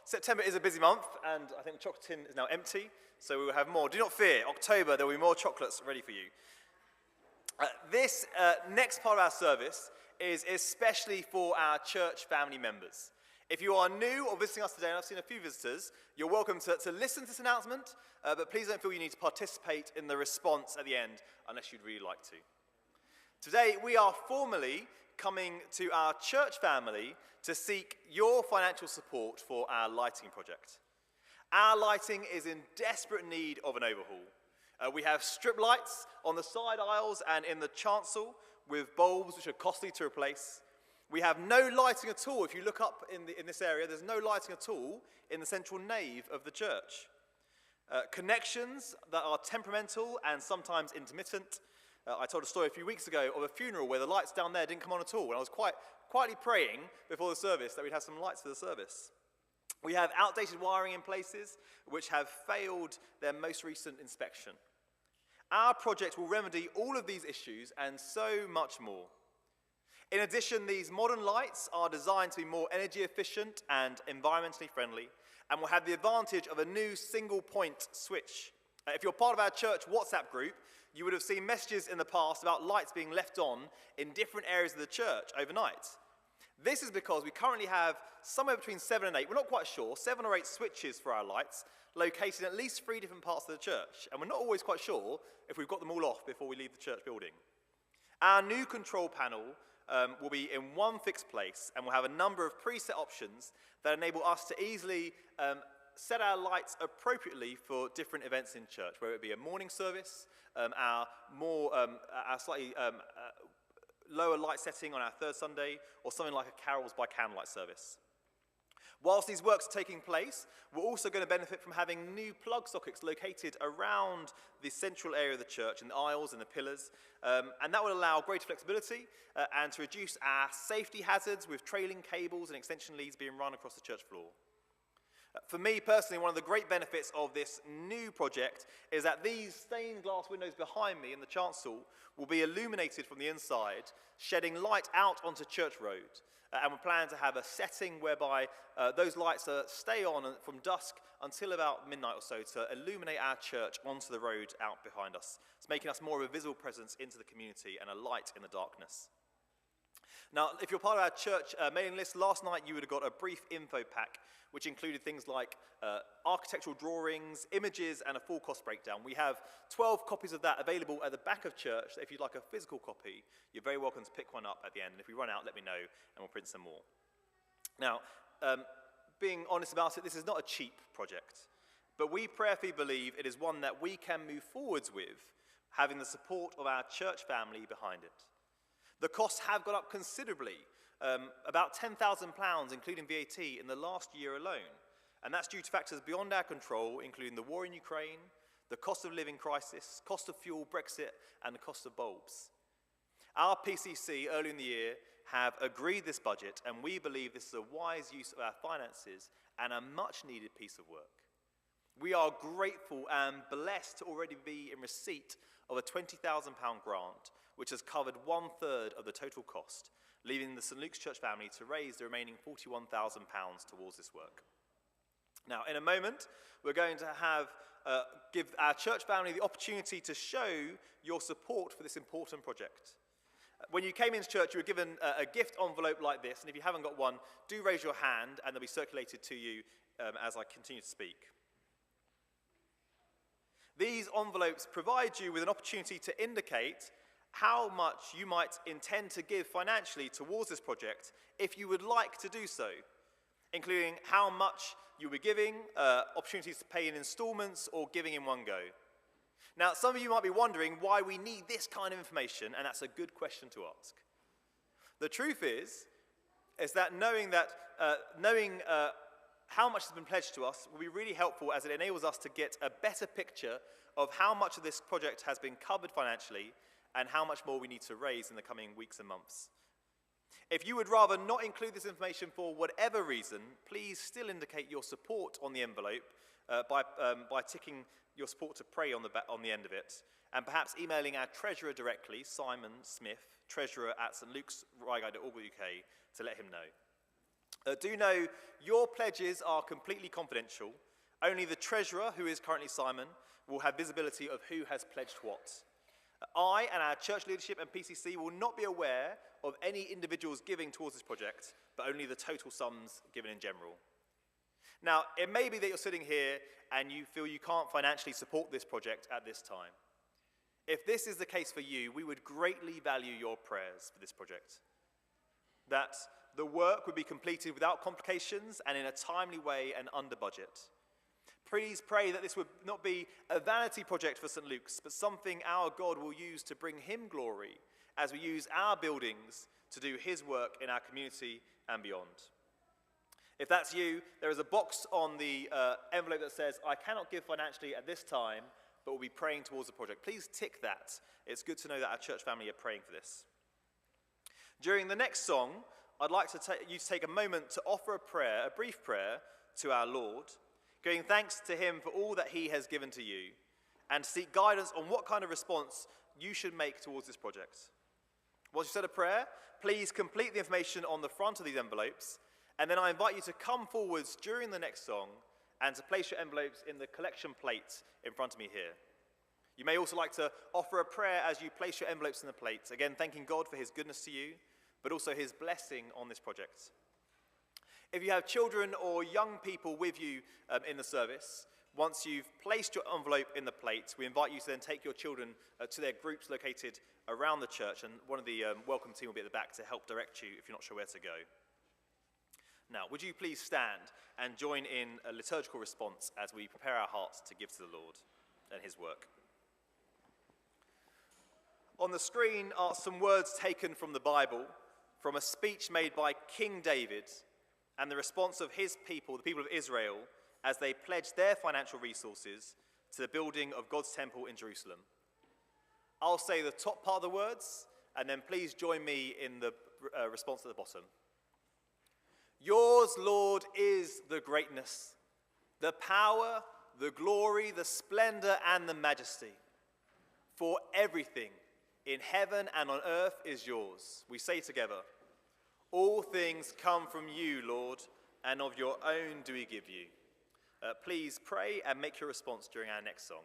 September is a busy month, and I think the chocolate tin is now empty, so we will have more. Do not fear, October there will be more chocolates ready for you. This next part of our service is especially for our church family members. If you are new or visiting us today, and I've seen a few visitors, you're welcome to listen to this announcement, but please don't feel you need to participate in the response at the end unless you'd really like to. Today, we are formally coming to our church family to seek your financial support for our lighting project. Our lighting is in desperate need of an overhaul. We have strip lights on the side aisles and in the chancel with bulbs which are costly to replace. We have no lighting at all. If you look up in this area, there's no lighting at all in the central nave of the church. Connections that are temperamental and sometimes intermittent. I told a story a few weeks ago of a funeral where the lights down there didn't come on at all, and I was quietly praying before the service that we'd have some lights for the service. We have outdated wiring in places which have failed their most recent inspection. Our project will remedy all of these issues and so much more. In addition, these modern lights are designed to be more energy efficient and environmentally friendly, and will have the advantage of a new single point switch. If you're part of our church WhatsApp group, you would have seen messages in the past about lights being left on in different areas of the church overnight. This is because we currently have somewhere between 7 and 8, we're not quite sure, 7 or 8 switches for our lights located in at least 3 different parts of the church, and we're not always quite sure if we've got them all off before we leave the church building. Our new control panel will be in one fixed place and will have a number of preset options that enable us to easily set our lights appropriately for different events in church, whether it be a morning service, our slightly lower light setting on our third Sunday, or something like a carols by candlelight service. Whilst these works are taking place, we're also going to benefit from having new plug sockets located around the central area of the church, in the aisles and the pillars, and that will allow greater flexibility and to reduce our safety hazards with trailing cables and extension leads being run across the church floor. For me personally, one of the great benefits of this new project is that these stained glass windows behind me in the chancel will be illuminated from the inside, shedding light out onto Church Road. And we plan to have a setting whereby those lights stay on from dusk until about midnight or so to illuminate our church onto the road out behind us. It's making us more of a visible presence into the community and a light in the darkness. Now, if you're part of our church mailing list, last night you would have got a brief info pack which included things like architectural drawings, images, and a full cost breakdown. We have 12 copies of that available at the back of church. If you'd like a physical copy, you're very welcome to pick one up at the end. And if we run out, let me know, and we'll print some more. Now, being honest about it, this is not a cheap project, but we prayerfully believe it is one that we can move forwards with, having the support of our church family behind it. The costs have gone up considerably, about £10,000, including VAT, in the last year alone. And that's due to factors beyond our control, including the war in Ukraine, the cost of living crisis, cost of fuel, Brexit, and the cost of bulbs. Our PCC, earlier in the year, have agreed this budget, and we believe this is a wise use of our finances and a much-needed piece of work. We are grateful and blessed to already be in receipt of a £20,000 grant, which has covered 1/3 of the total cost, leaving the St Luke's Church family to raise the remaining £41,000 towards this work. Now, in a moment, we're going to give our church family the opportunity to show your support for this important project. When you came into church, you were given a gift envelope like this, and if you haven't got one, do raise your hand, and they'll be circulated to you as I continue to speak. These envelopes provide you with an opportunity to indicate how much you might intend to give financially towards this project if you would like to do so, including how much you'll be giving, opportunities to pay in installments, or giving in one go. Now, some of you might be wondering why we need this kind of information, and that's a good question to ask. The truth is that knowing how much has been pledged to us will be really helpful, as it enables us to get a better picture of how much of this project has been covered financially and how much more we need to raise in the coming weeks and months. If you would rather not include this information for whatever reason, please still indicate your support on the envelope by ticking your support to pray on the end of it, and perhaps emailing our treasurer directly, Simon Smith, treasurer at stluke's.Reigate.org.uk, to let him know. Do know your pledges are completely confidential. Only the treasurer, who is currently Simon, will have visibility of who has pledged what. I and our church leadership and PCC will not be aware of any individuals giving towards this project, but only the total sums given in general. Now, it may be that you're sitting here and you feel you can't financially support this project at this time. If this is the case for you, we would greatly value your prayers for this project. That the work would be completed without complications and in a timely way and under budget. Please pray that this would not be a vanity project for St. Luke's, but something our God will use to bring him glory as we use our buildings to do his work in our community and beyond. If that's you, there is a box on the envelope that says, I cannot give financially at this time, but we'll be praying towards the project. Please tick that. It's good to know that our church family are praying for this. During the next song, I'd like you to take a moment to offer a brief prayer to our Lord, giving thanks to him for all that he has given to you, and seek guidance on what kind of response you should make towards this project. Once you've said a prayer, please complete the information on the front of these envelopes, and then I invite you to come forwards during the next song and to place your envelopes in the collection plate in front of me here. You may also like to offer a prayer as you place your envelopes in the plate, again thanking God for his goodness to you, but also his blessing on this project. If you have children or young people with you in the service, once you've placed your envelope in the plate, we invite you to then take your children to their groups located around the church, and one of the welcome team will be at the back to help direct you if you're not sure where to go. Now, would you please stand and join in a liturgical response as we prepare our hearts to give to the Lord and his work. On the screen are some words taken from the Bible, from a speech made by King David, and the response of his people, the people of Israel, as they pledged their financial resources to the building of God's temple in Jerusalem. I'll say the top part of the words, and then please join me in the response at the bottom. Yours, Lord, is the greatness, the power, the glory, the splendor, and the majesty. For everything in heaven and on earth is yours. We say together, all things come from you, Lord, and of your own do we give you. Please pray and make your response during our next song.